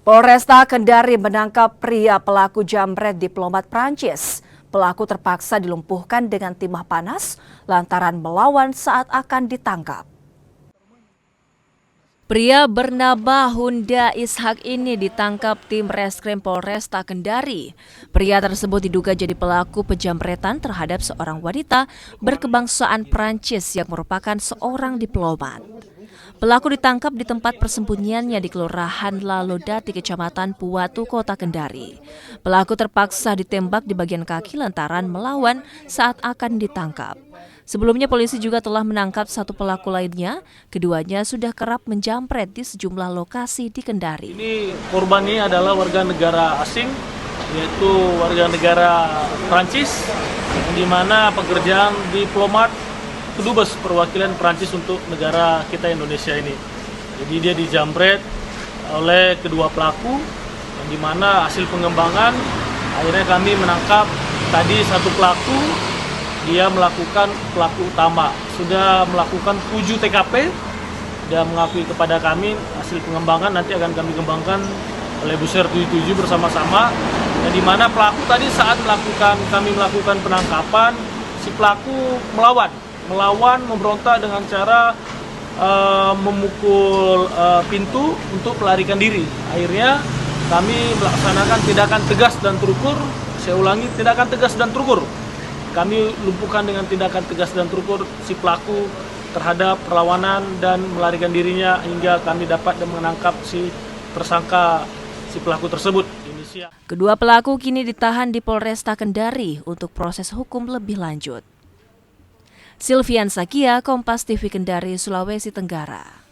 Polresta Kendari menangkap pria pelaku jambret diplomat Prancis. Pelaku terpaksa dilumpuhkan dengan timah panas lantaran melawan saat akan ditangkap. Pria bernama Hunda Ishak ini ditangkap tim reskrim Polresta Kendari. Pria tersebut diduga jadi pelaku penjambretan terhadap seorang wanita berkebangsaan Prancis yang merupakan seorang diplomat. Pelaku ditangkap di tempat persembunyiannya di Kelurahan Lalodati, Kecamatan Puwatu, Kota Kendari. Pelaku terpaksa ditembak di bagian kaki lantaran melawan saat akan ditangkap. Sebelumnya polisi juga telah menangkap satu pelaku lainnya. Keduanya sudah kerap menjamret di sejumlah lokasi di Kendari. Ini korban ini adalah warga negara asing, yaitu warga negara Prancis, di mana pekerjaan diplomat kedubes perwakilan Prancis untuk negara kita Indonesia ini. Jadi dia dijambret oleh kedua pelaku, yang di mana hasil pengembangan akhirnya kami menangkap tadi satu pelaku. Dia melakukan pelaku utama, sudah melakukan 7 TKP dan mengakui kepada kami. Hasil pengembangan nanti akan kami kembangkan oleh Buser 77 bersama-sama. Dan di mana pelaku tadi saat kami melakukan penangkapan, si pelaku melawan memberontak dengan cara memukul pintu untuk melarikan diri. Akhirnya kami melaksanakan tindakan tegas dan terukur. Saya ulangi, tindakan tegas dan terukur. Kami lumpuhkan dengan tindakan tegas dan terukur si pelaku terhadap perlawanan dan melarikan dirinya hingga kami dapat menangkap si tersangka si pelaku tersebut. Kedua pelaku kini ditahan di Polresta Kendari untuk proses hukum lebih lanjut. Silvian Sakia, Kompas TV Kendari, Sulawesi Tenggara.